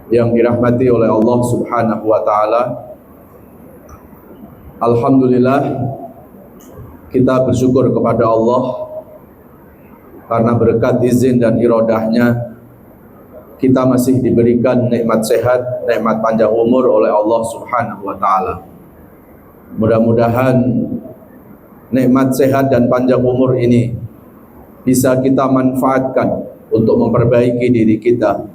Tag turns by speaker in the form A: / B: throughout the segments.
A: yang dirahmati oleh Allah Subhanahu wa taala. Alhamdulillah, kita bersyukur kepada Allah karena berkat izin dan iradahnya kita masih diberikan nikmat sehat, nikmat panjang umur oleh Allah Subhanahu wa taala. Mudah-mudahan nikmat sehat dan panjang umur ini bisa kita manfaatkan untuk memperbaiki diri kita,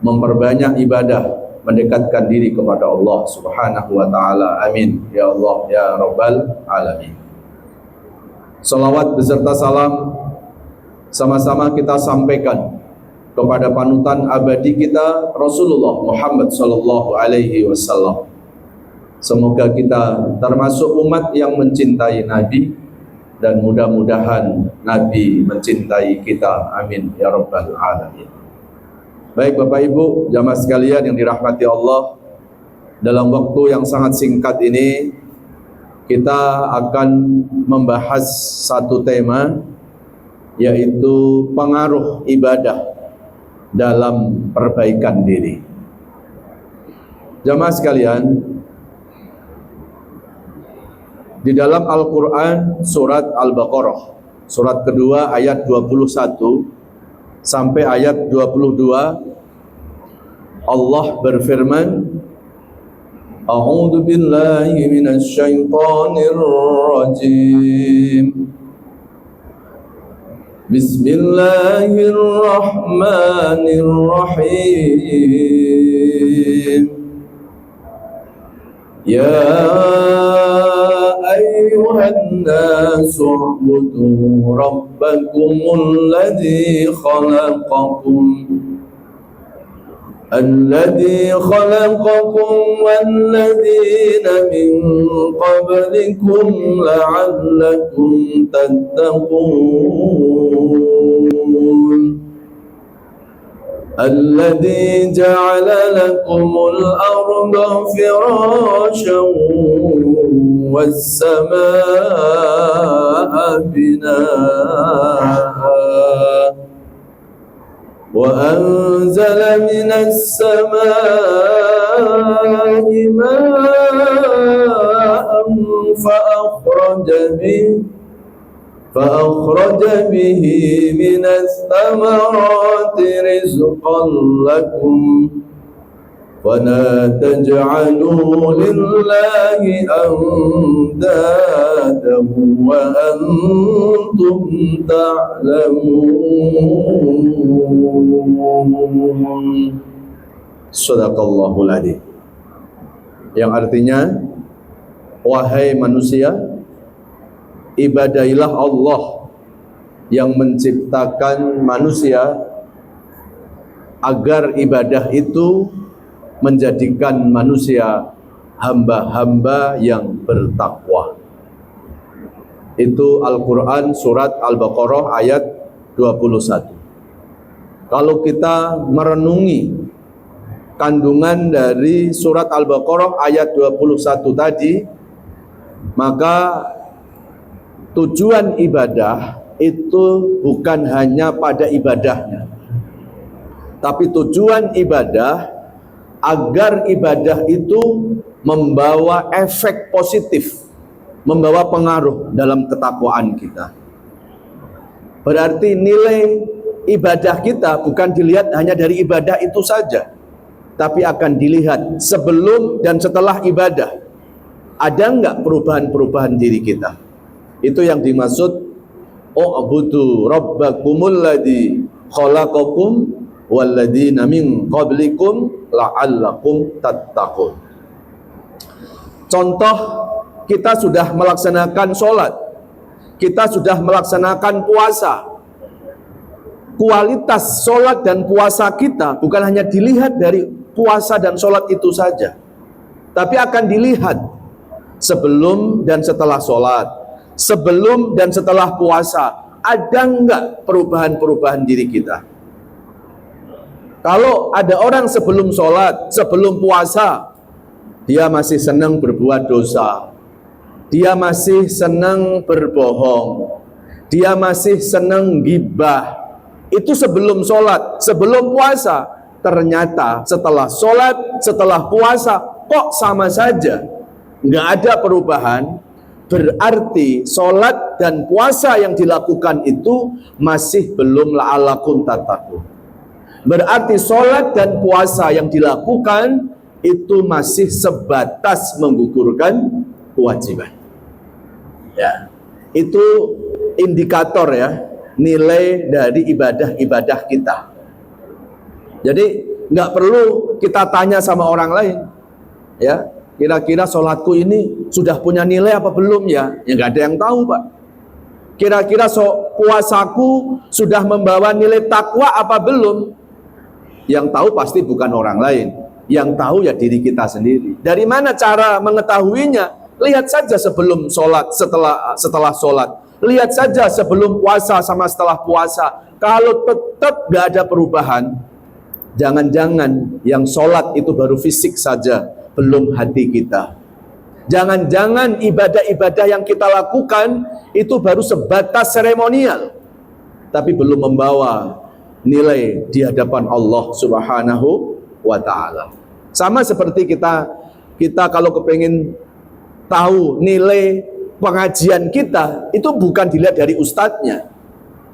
A: memperbanyak ibadah, mendekatkan diri kepada Allah Subhanahu wa taala. Amin ya Allah ya rabbal alamin. Salawat beserta salam sama-sama kita sampaikan kepada panutan abadi kita Rasulullah Muhammad sallallahu alaihi wasallam. Semoga kita termasuk umat yang mencintai Nabi dan mudah-mudahan Nabi mencintai kita. Amin ya rabbal alamin. Baik Bapak Ibu, jamaah sekalian yang dirahmati Allah, dalam waktu yang sangat singkat ini kita akan membahas satu tema, yaitu pengaruh ibadah dalam perbaikan diri. Jamaah sekalian, di dalam Al-Quran surat Al-Baqarah, surat kedua ayat 21 sampai ayat 22, Allah berfirman, A'udzu billahi minasy syaithanir rajim. Bismillahirrahmanirrahim. Ya ayyuhan nasu u'budu rabbakumul ladzi khalaqakum walladzina min qablikum la'allakum tattaqun. Alladzi ja'ala lakumul arda firasyan was-samaa'a binaa'a وأنزل من السماء ماء فأخرج به من الثمرات رزقا لكم فلا تجعلوا لله أندادا وأنتم تعلمون. Shadaqallahul adzim. Yang artinya, wahai manusia, ibadahilah Allah yang menciptakan manusia agar ibadah itu menjadikan manusia hamba-hamba yang bertakwa. Itu Al-Quran surat Al-Baqarah ayat 21. Kalau kita merenungi kandungan dari surat Al-Baqarah ayat 21 tadi, maka tujuan ibadah itu bukan hanya pada ibadahnya, tapi tujuan ibadah agar ibadah itu membawa efek positif, membawa pengaruh dalam ketakwaan kita. Berarti nilai ibadah kita bukan dilihat hanya dari ibadah itu saja, tapi akan dilihat sebelum dan setelah ibadah. Ada enggak perubahan-perubahan diri kita? Itu yang dimaksud U'budu rabbakumul ladzi khalaqakum walladzina min qablikum la'allakum tattaqun. Contoh, kita sudah melaksanakan sholat, kita sudah melaksanakan puasa. Kualitas sholat dan puasa kita bukan hanya dilihat dari puasa dan sholat itu saja, tapi akan dilihat sebelum dan setelah sholat, sebelum dan setelah puasa. Ada enggak perubahan-perubahan diri kita? Kalau ada orang sebelum sholat, sebelum puasa, dia masih senang berbuat dosa, dia masih senang berbohong, dia masih senang gibah. Itu sebelum sholat, sebelum puasa. ternyata setelah sholat, setelah puasa kok sama saja, nggak ada perubahan, berarti sholat dan puasa yang dilakukan itu masih belum la'allakum tattaqun. Berarti sholat dan puasa yang dilakukan itu masih sebatas menggugurkan kewajiban. Ya, itu indikator ya, nilai dari ibadah-ibadah kita. Jadi nggak perlu kita tanya sama orang lain, ya kira-kira sholatku ini sudah punya nilai apa belum ya? Ya nggak ada yang tahu Pak. Kira-kira puasaku sudah membawa nilai takwa apa belum? Yang tahu pasti bukan orang lain, yang tahu ya diri kita sendiri. Dari mana cara mengetahuinya? Lihat saja sebelum sholat, setelah sholat. Lihat saja sebelum puasa sama setelah puasa. Kalau tetap nggak ada perubahan, jangan-jangan yang sholat itu baru fisik saja, belum hati kita. Jangan-jangan ibadah-ibadah yang kita lakukan itu baru sebatas seremonial, tapi belum membawa nilai di hadapan Allah Subhanahu wa Ta'ala. Sama seperti kita kalau kepingin tahu nilai pengajian kita, itu bukan dilihat dari ustadznya,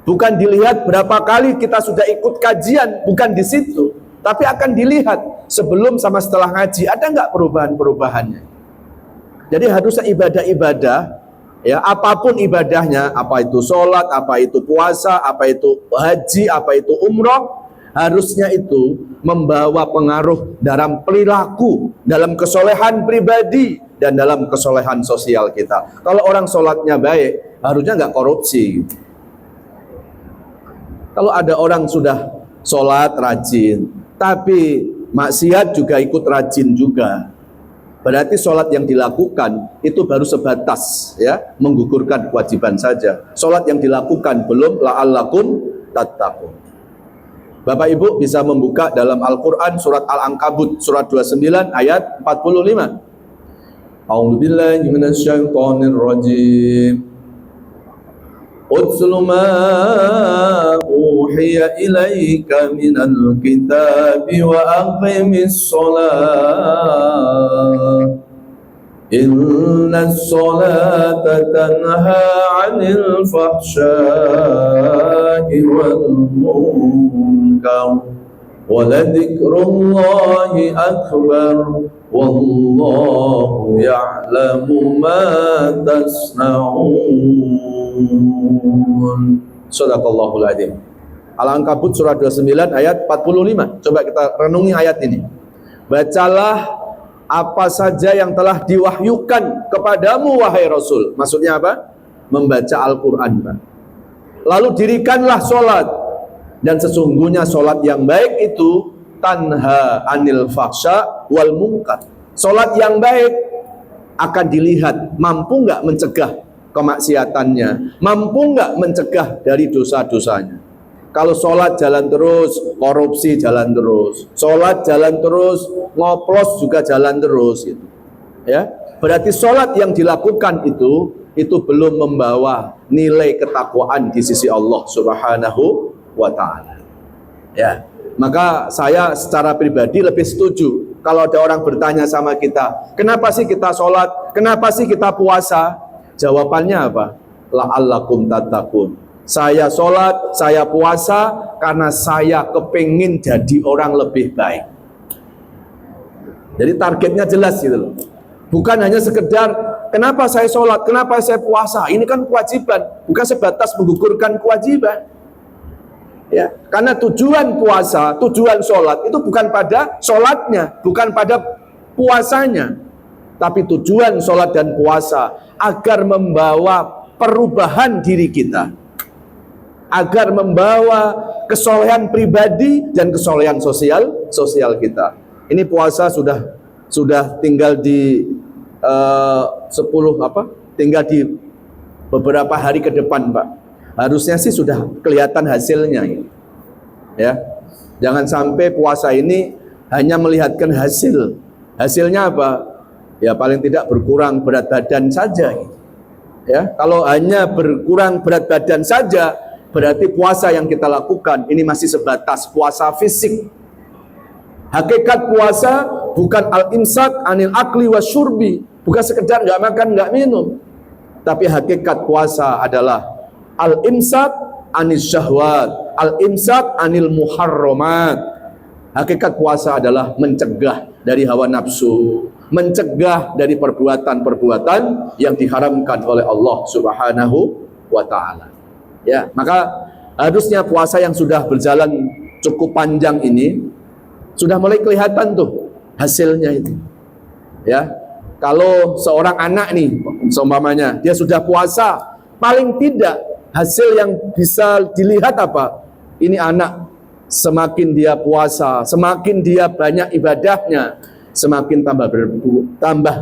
A: bukan dilihat berapa kali kita sudah ikut kajian, bukan di situ, tapi akan dilihat sebelum sama setelah ngaji ada nggak perubahan-perubahannya. Jadi harusnya ibadah-ibadah, ya apapun ibadahnya, apa itu sholat, apa itu puasa, apa itu haji, apa itu umroh, harusnya itu membawa pengaruh dalam perilaku, dalam kesolehan pribadi, dan dalam kesolehan sosial kita. Kalau orang sholatnya baik, harusnya nggak korupsi. Kalau ada orang sudah sholat rajin, tapi maksiat juga ikut rajin juga, berarti sholat yang dilakukan itu baru sebatas ya menggugurkan kewajiban saja. Sholat yang dilakukan belum la'allakum tattaqun. Bapak Ibu bisa membuka dalam Al-Quran surat Al-Ankabut surat 29 ayat 45. A'udzu billahi minasyaitonir rajim. Utlu ma uhiya ilaika minal kitabi wa aqimis shalah. Innas salata tanha 'anil fahsya'i wal munkar. Wa ladhikrullahi akbar. Wallahu ya'lamu ma tasna'un. Shadaqallahul adzim. Al-Ankabut surah 29 ayat 45. Coba kita renungi ayat ini. Bacalah apa saja yang telah diwahyukan kepadamu wahai Rasul. Maksudnya apa? Membaca Al-Quran. Lalu dirikanlah sholat. Dan sesungguhnya sholat yang baik itu tanha anil fahsya wal munkar. Sholat yang baik akan dilihat mampu nggak mencegah kemaksiatannya, mampu nggak mencegah dari dosa-dosanya. Kalau sholat jalan terus, korupsi jalan terus, sholat jalan terus, ngoplos juga jalan terus, gitu. Ya, berarti sholat yang dilakukan itu belum membawa nilai ketakwaan di sisi Allah Subhanahu wa Ta'ala. Ya. Maka saya secara pribadi lebih setuju kalau ada orang bertanya sama kita, kenapa sih kita sholat, kenapa sih kita puasa? Jawabannya apa? La'allakum tattaqun. Saya sholat, saya puasa karena saya kepingin jadi orang lebih baik. Jadi targetnya jelas gitu loh. Bukan hanya sekedar kenapa saya sholat, kenapa saya puasa. Ini kan kewajiban, bukan sebatas menggugurkan kewajiban. Ya, karena tujuan puasa, tujuan sholat itu bukan pada sholatnya, bukan pada puasanya, tapi tujuan sholat dan puasa agar membawa perubahan diri kita, agar membawa kesolehan pribadi dan kesolehan sosial kita. Ini puasa sudah tinggal di tinggal di beberapa hari ke depan, Pak. Harusnya sih sudah kelihatan hasilnya, ya. Jangan sampai puasa ini hanya melihatkan hasil. Hasilnya apa? Ya paling tidak berkurang berat badan saja. Ya, kalau hanya berkurang berat badan saja, berarti puasa yang kita lakukan ini masih sebatas puasa fisik. Hakikat puasa bukan al-imsak anil akli wasyurbi, bukan sekedar nggak makan nggak minum, tapi hakikat puasa adalah al-imsak anis syahwat, al-imsak anil muharramat. Hakikat puasa adalah mencegah dari hawa nafsu, mencegah dari perbuatan-perbuatan yang diharamkan oleh Allah Subhanahu wa ta'ala. Ya, maka harusnya puasa yang sudah berjalan cukup panjang ini sudah mulai kelihatan tuh hasilnya itu. Ya, kalau seorang anak nih, seumpamanya dia sudah puasa, paling tidak hasil yang bisa dilihat apa? Ini anak semakin dia puasa, semakin dia banyak ibadahnya, semakin tambah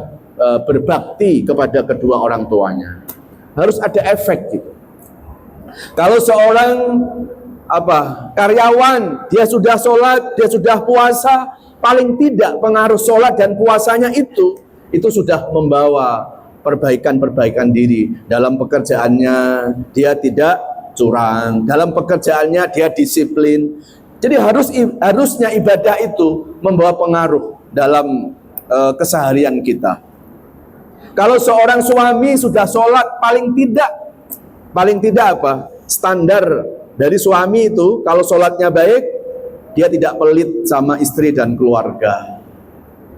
A: berbakti kepada kedua orang tuanya. Harus ada efek gitu. Kalau seorang karyawan, dia sudah sholat, dia sudah puasa, paling tidak pengaruh sholat dan puasanya itu sudah membawa perbaikan diri. Dalam pekerjaannya dia tidak curang, dalam pekerjaannya dia disiplin. Jadi harusnya ibadah itu membawa pengaruh dalam keseharian kita. Kalau seorang suami sudah sholat, paling tidak standar dari suami itu, kalau sholatnya baik, dia tidak pelit sama istri dan keluarga.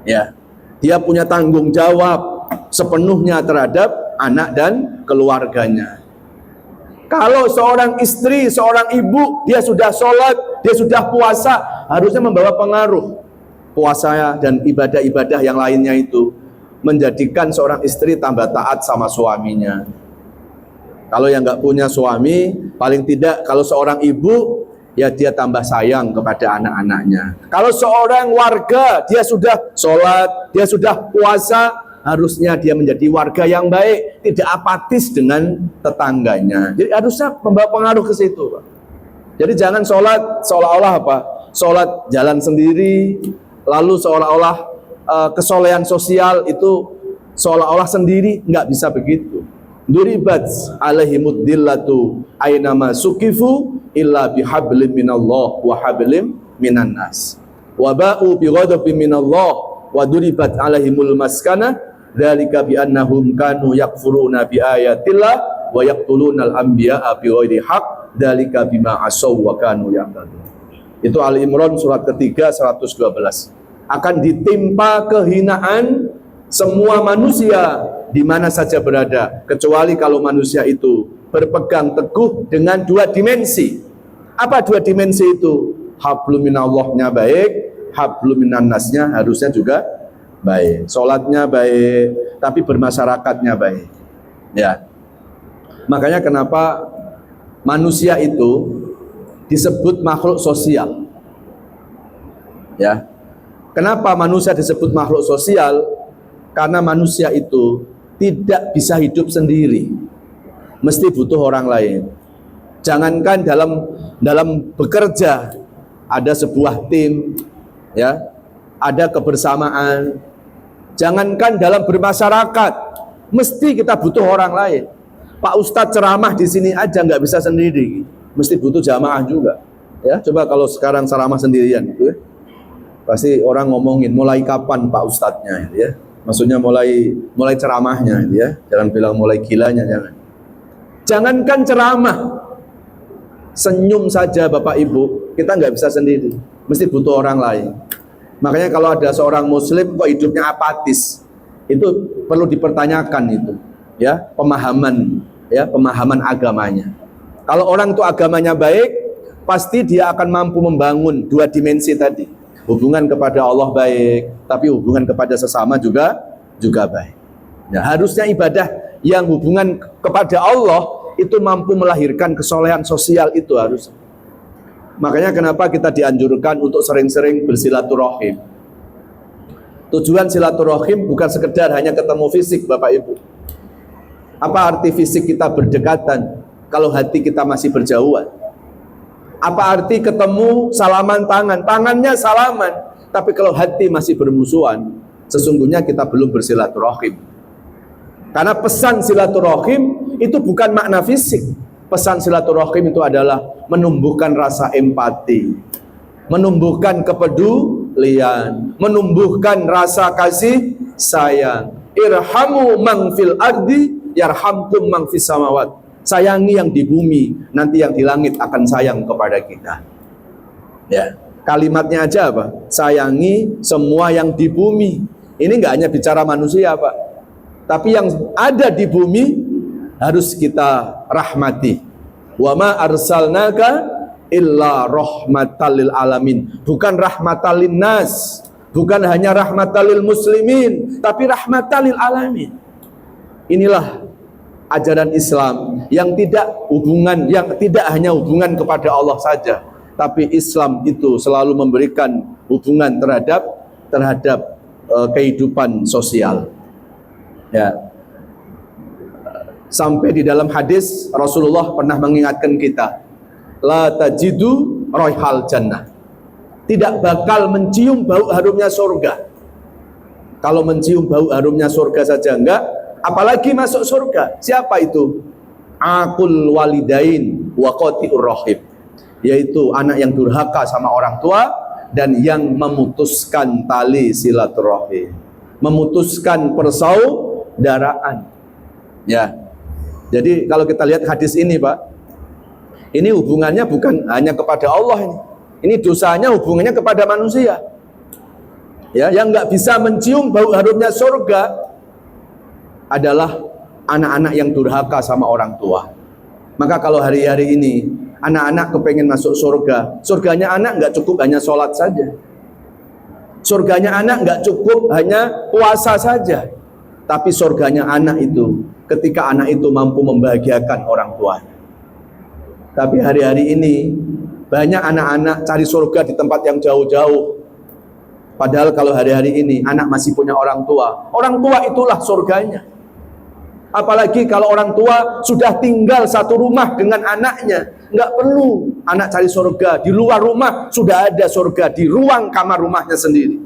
A: Ya, dia punya tanggung jawab sepenuhnya terhadap anak dan keluarganya. Kalau seorang istri, seorang ibu, dia sudah sholat, dia sudah puasa, harusnya membawa pengaruh. Puasa dan ibadah-ibadah yang lainnya itu menjadikan seorang istri tambah taat sama suaminya. Kalau yang nggak punya suami, paling tidak kalau seorang ibu, ya dia tambah sayang kepada anak-anaknya. Kalau seorang warga, dia sudah sholat, dia sudah puasa, harusnya dia menjadi warga yang baik, tidak apatis dengan tetangganya. Jadi harusnya membawa pengaruh ke situ, Pak. Jadi jangan sholat seolah-olah sholat jalan sendiri, lalu seolah-olah kesolehan sosial itu seolah-olah sendiri, nggak bisa begitu. Duribat alaihimud dillatu aynama sukifu illa bihablim minallah wa hablim minan nas wa ba'u bi ghadabin minallah wa duribat alaihimul maskana dzalika bi annahum kanu yakfuruna bi ayatillah wa yaqtulunal anbiya'a bi ghairi haqq dzalika bima asaw wa kanu ya'tadun. Itu Al-Imran surat ketiga 112. Akan ditimpa kehinaan semua manusia di mana saja berada, kecuali kalau manusia itu berpegang teguh dengan dua dimensi. Apa dua dimensi itu? Hablum minallahnya baik, hablum minan nasnya harusnya juga baik. Sholatnya baik, tapi bermasyarakatnya baik. Ya. Makanya kenapa manusia itu disebut makhluk sosial. Ya. Kenapa manusia disebut makhluk sosial? Karena manusia itu tidak bisa hidup sendiri, mesti butuh orang lain. Jangankan dalam bekerja, ada sebuah tim, ya, ada kebersamaan. Jangankan dalam bermasyarakat, mesti kita butuh orang lain. Pak Ustadz ceramah di sini aja nggak bisa sendiri, mesti butuh jamaah juga. Ya, coba kalau sekarang ceramah sendirian, gitu ya, pasti orang ngomongin mulai kapan Pak Ustadznya, gitu ya. Maksudnya mulai ceramahnya, ya. Jangan bilang mulai gilanya, jangan. Jangankan ceramah, senyum saja Bapak Ibu, kita nggak bisa sendiri, mesti butuh orang lain. Makanya kalau ada seorang Muslim kok hidupnya apatis, itu perlu dipertanyakan itu, ya, pemahaman agamanya. Kalau orang itu agamanya baik, pasti dia akan mampu membangun dua dimensi tadi. Hubungan kepada Allah baik, tapi hubungan kepada sesama juga baik. Ya, harusnya ibadah yang hubungan kepada Allah itu mampu melahirkan kesolehan sosial itu harus. Makanya kenapa kita dianjurkan untuk sering-sering bersilaturahim. Tujuan silaturahim bukan sekedar hanya ketemu fisik, Bapak Ibu. Apa arti fisik kita berdekatan kalau hati kita masih berjauhan? Apa arti ketemu salaman tangannya salaman, tapi kalau hati masih bermusuhan, sesungguhnya kita belum bersilaturahim. Karena pesan silaturahim itu bukan makna fisik. Pesan silaturahim itu adalah menumbuhkan rasa empati, menumbuhkan lian, menumbuhkan rasa kasih sayang. Irhamu man fil ardi yarhamkum man fis samawat. Sayangi yang di bumi, nanti yang di langit akan sayang kepada kita. Ya, kalimatnya aja apa? Sayangi semua yang di bumi. Ini nggak hanya bicara manusia, Pak, tapi yang ada di bumi harus kita rahmati. Wa ma arsalnaka illa rahmatal lil alamin. Bukan rahmatal lin nas, bukan hanya rahmatal lil muslimin, tapi rahmatal lil alamin. Inilah ajaran Islam yang tidak hanya hubungan kepada Allah saja, tapi Islam itu selalu memberikan hubungan terhadap kehidupan sosial. Ya. Sampai di dalam hadis Rasulullah pernah mengingatkan kita, la tajidu raihal jannah. Tidak bakal mencium bau harumnya surga. Kalau mencium bau harumnya surga saja enggak, apalagi masuk surga. Siapa itu? Aqul walidain wa qati'ur rahim. Yaitu anak yang durhaka sama orang tua dan yang memutuskan tali silaturahim, memutuskan persaudaraan. Ya. Jadi kalau kita lihat hadis ini, Pak, ini hubungannya bukan hanya kepada Allah ini. Ini dosanya hubungannya kepada manusia. Ya, yang nggak bisa mencium bau harumnya surga adalah anak-anak yang durhaka sama orang tua. Maka kalau hari-hari ini anak-anak kepengen masuk surga, surganya anak nggak cukup hanya sholat saja. Surganya anak nggak cukup hanya puasa saja. Tapi surganya anak itu ketika anak itu mampu membahagiakan orang tuanya. Tapi hari-hari ini banyak anak-anak cari surga di tempat yang jauh-jauh. Padahal kalau hari-hari ini anak masih punya orang tua itulah surganya. Apalagi kalau orang tua sudah tinggal satu rumah dengan anaknya, nggak perlu anak cari surga di luar rumah, sudah ada surga di ruang kamar rumahnya sendiri.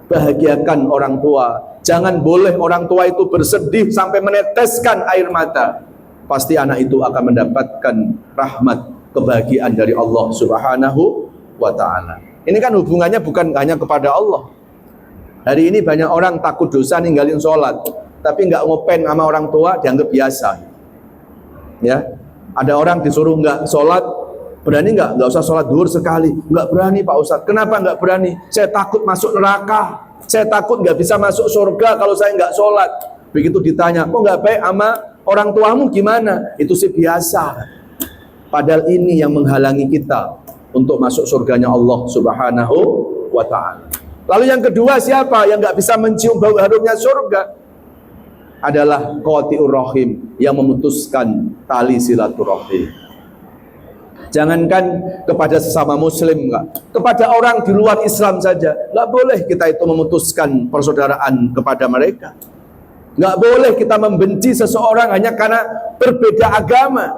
A: Bahagiakan orang tua. Jangan boleh orang tua itu bersedih sampai meneteskan air mata. Pasti anak itu akan mendapatkan rahmat, kebahagiaan dari Allah Subhanahu wa ta'ala. Ini kan hubungannya bukan hanya kepada Allah. Hari ini banyak orang takut dosa ninggalin sholat, tapi nggak ngopen sama orang tua, dianggap biasa. Ya, ada orang disuruh nggak sholat, berani nggak usah sholat duhur sekali. Nggak berani, Pak Ustadz. Kenapa nggak berani? Saya takut masuk neraka. Saya takut nggak bisa masuk surga kalau saya nggak sholat. Begitu ditanya, kok nggak baik sama orang tuamu gimana? Itu sih biasa. Padahal ini yang menghalangi kita untuk masuk surganya Allah Subhanahu wa ta'ala. Lalu yang kedua siapa yang nggak bisa mencium bau harumnya surga? Adalah qati'ur rahim, yang memutuskan tali silaturahim. Jangankan kepada sesama muslim, enggak, kepada orang di luar Islam saja nggak boleh kita itu memutuskan persaudaraan kepada mereka. Nggak boleh kita membenci seseorang hanya karena berbeda agama.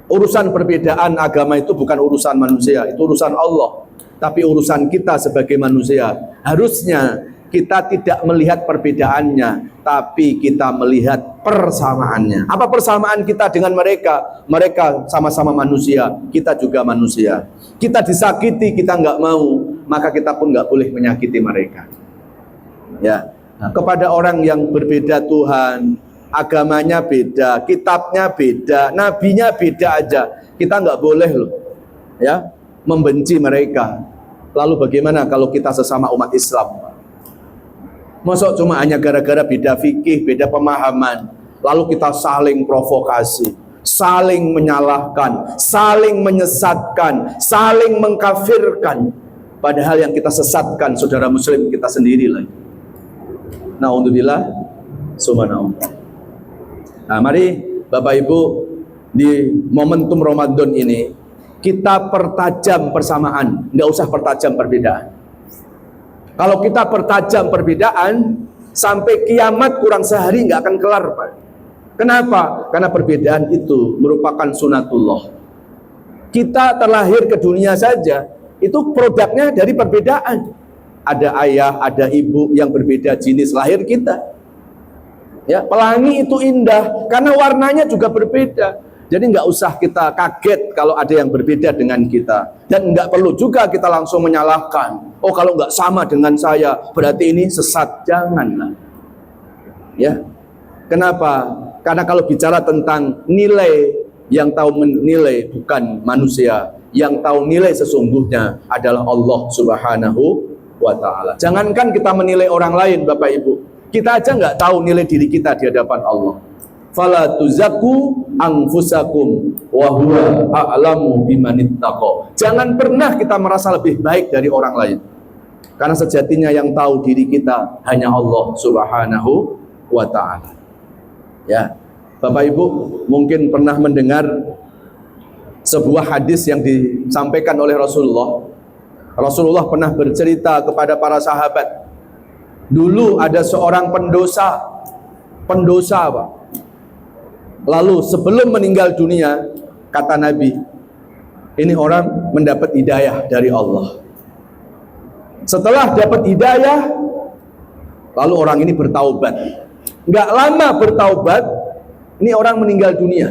A: Urusan perbedaan agama itu bukan urusan manusia, itu urusan Allah. Tapi urusan kita sebagai manusia, harusnya kita tidak melihat perbedaannya, tapi kita melihat persamaannya. Apa persamaan kita dengan mereka? Mereka sama-sama manusia, kita juga manusia. Kita disakiti, kita nggak mau, maka kita pun nggak boleh menyakiti mereka. Ya, nah, kepada orang yang berbeda Tuhan, agamanya beda, kitabnya beda, nabinya beda aja, kita nggak boleh loh, ya, membenci mereka. Lalu bagaimana kalau kita sesama umat Islam? Masa cuma hanya gara-gara beda fikih, beda pemahaman, lalu kita saling provokasi, saling menyalahkan, saling menyesatkan, saling mengkafirkan. Padahal yang kita sesatkan saudara muslim kita sendiri lagi. Na'udzubillah, subhanallah. Nah, mari Bapak Ibu, di momentum Ramadan ini kita pertajam persamaan, nggak usah pertajam perbedaan. Kalau kita pertajam perbedaan, sampai kiamat kurang sehari nggak akan kelar, Pak. Kenapa? Karena perbedaan itu merupakan sunatullah. Kita terlahir ke dunia saja, itu produknya dari perbedaan. Ada ayah, ada ibu yang berbeda jenis lahir kita. Ya, pelangi itu indah karena warnanya juga berbeda. Jadi nggak usah kita kaget kalau ada yang berbeda dengan kita. Dan nggak perlu juga kita langsung menyalahkan. Oh, kalau nggak sama dengan saya, berarti ini sesat. Janganlah. Ya. Kenapa? Karena kalau bicara tentang nilai, yang tahu menilai bukan manusia. Yang tahu nilai sesungguhnya adalah Allah Subhanahu wa ta'ala. Jangankan kita menilai orang lain, Bapak Ibu. Kita aja nggak tahu nilai diri kita di hadapan Allah. Fala tuzakku anfusakum wa huwa a'lamu bimanittaqo. Jangan pernah kita merasa lebih baik dari orang lain. Karena sejatinya yang tahu diri kita hanya Allah Subhanahu wa ta'ala. Ya. Bapak Ibu mungkin pernah mendengar sebuah hadis yang disampaikan oleh Rasulullah. Rasulullah pernah bercerita kepada para sahabat. Dulu ada seorang pendosa, Pak. Lalu sebelum meninggal dunia, kata Nabi, ini orang mendapat hidayah dari Allah. Setelah dapat hidayah, lalu orang ini bertaubat. Nggak lama bertaubat, ini orang meninggal dunia.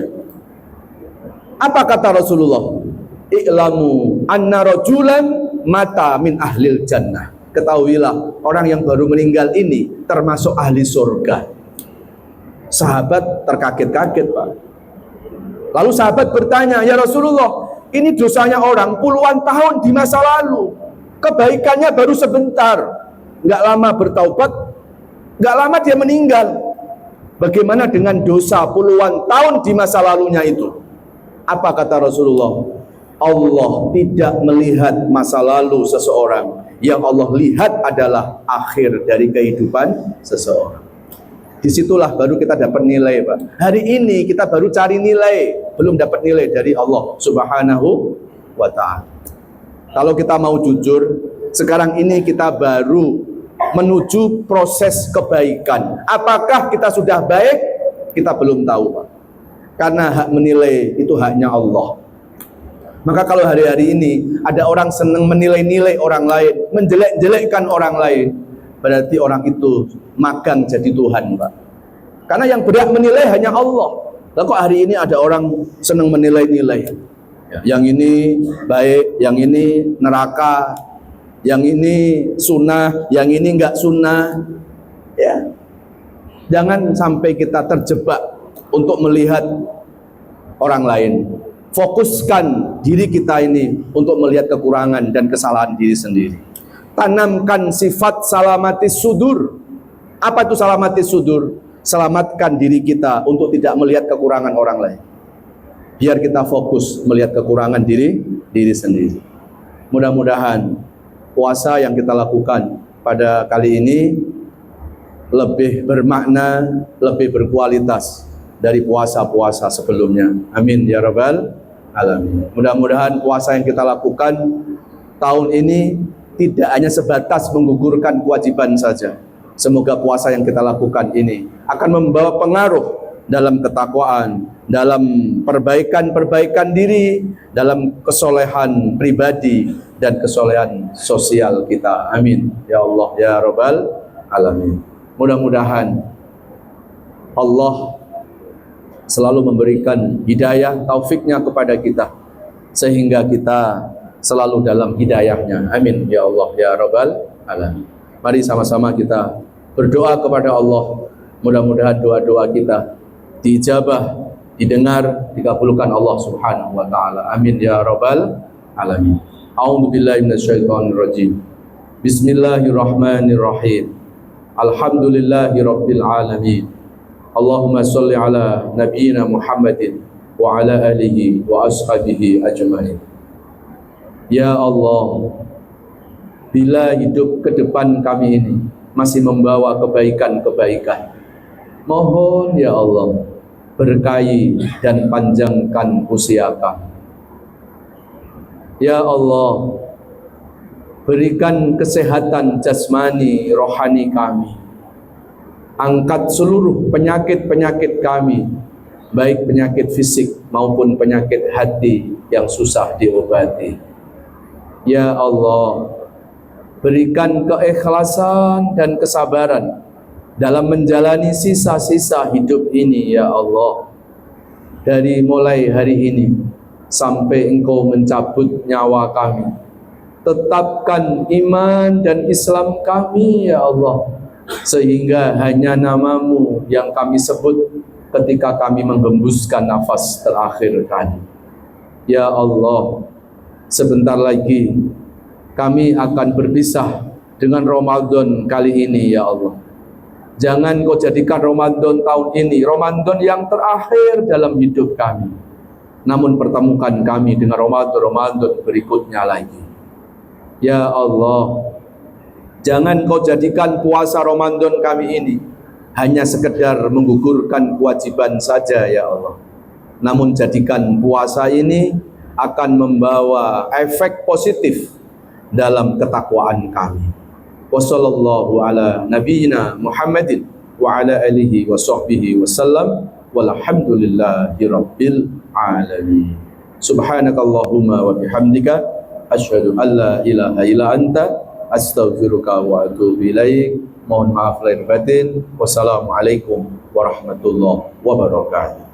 A: Apa kata Rasulullah? I'lamu anna rajulan mata min ahlil jannah. Ketahuilah, orang yang baru meninggal ini termasuk ahli surga. Sahabat terkaget-kaget, Pak. Lalu sahabat bertanya, ya Rasulullah, ini dosanya orang puluhan tahun di masa lalu, kebaikannya baru sebentar, nggak lama bertaubat, nggak lama dia meninggal. Bagaimana dengan dosa puluhan tahun di masa lalunya itu? Apa kata Rasulullah? Allah tidak melihat masa lalu seseorang. Yang Allah lihat adalah akhir dari kehidupan seseorang. Disitulah baru kita dapat nilai, Pak. Hari ini kita baru cari nilai, belum dapat nilai dari Allah Subhanahu wa ta'ala. Kalau kita mau jujur, sekarang ini kita baru menuju proses kebaikan. Apakah kita sudah baik? Kita belum tahu, Pak. Karena hak menilai itu haknya Allah. Maka kalau hari-hari ini ada orang senang menilai-nilai orang lain, menjelek-jelekkan orang lain, berarti orang itu magang jadi Tuhan, Pak. Karena yang berhak menilai hanya Allah. Lalu kok hari ini ada orang senang menilai-nilai? Yang ini baik, yang ini neraka, yang ini sunnah, yang ini enggak sunnah. Ya. Jangan sampai kita terjebak untuk melihat orang lain. Fokuskan diri kita ini untuk melihat kekurangan dan kesalahan diri sendiri. Tanamkan sifat salamatis sudur. Apa itu salamatis sudur? Selamatkan diri kita untuk tidak melihat kekurangan orang lain. Biar kita fokus melihat kekurangan diri sendiri. Mudah-mudahan puasa yang kita lakukan pada kali ini lebih bermakna, lebih berkualitas dari puasa-puasa sebelumnya. Amin ya rabbal alamin. Mudah-mudahan puasa yang kita lakukan tahun ini tidak hanya sebatas menggugurkan kewajiban saja. Semoga puasa yang kita lakukan ini akan membawa pengaruh dalam ketakwaan, dalam perbaikan diri, dalam kesolehan pribadi dan kesolehan sosial kita. Amin ya Allah ya rabbal alamin. Mudah-mudahan Allah selalu memberikan hidayah, taufiknya kepada kita, sehingga kita selalu dalam hidayahnya. Amin ya Allah ya rabbal alamin. Mari sama-sama kita berdoa kepada Allah. Mudah-mudahan doa-doa kita diijabah, didengar, dikabulkan Allah Subhanahu wa ta'ala. Amin ya rabbal alamin. A'udzu billahi minasyaitonir rajim. Bismillahirrahmanirrahim. Alhamdulillahi rabbil alamin. Allahumma sholli ala nabiyyina Muhammadin wa ala alihi wa ashabihi ajmain. Ya Allah, bila hidup ke depan kami ini masih membawa kebaikan-kebaikan, mohon ya Allah, berkahi dan panjangkan usia kami. Ya Allah, berikan kesehatan jasmani rohani kami. Angkat seluruh penyakit-penyakit kami, baik penyakit fisik maupun penyakit hati yang susah diobati. Ya Allah, berikan keikhlasan dan kesabaran dalam menjalani sisa-sisa hidup ini ya Allah. dari mulai hari ini sampai Engkau mencabut nyawa kami. Tetapkan iman dan Islam kami ya Allah, sehingga hanya nama-Mu yang kami sebut ketika kami menghembuskan nafas terakhir kami. Ya Allah, sebentar lagi kami akan berpisah dengan Ramadan kali ini ya Allah. Jangan Kau jadikan Ramadan tahun ini Ramadan yang terakhir dalam hidup kami, namun pertemukan kami dengan Ramadan berikutnya lagi. Ya Allah, jangan Kau jadikan puasa Ramadan kami ini hanya sekedar menggugurkan kewajiban saja ya Allah, namun jadikan puasa ini akan membawa efek positif dalam ketakwaan kami. Wassallallahu ala nabiyyina Muhammadin wa ala alihi wa sahbihi wasallam walhamdulillahi rabbil alamin. Subhanakallahumma wa bihamdika asyhadu an la ilaha illa anta astaghfiruka wa atubu ilaik. Mohon maaf lahir batin. Wassalamualaikum warahmatullahi wabarakatuh.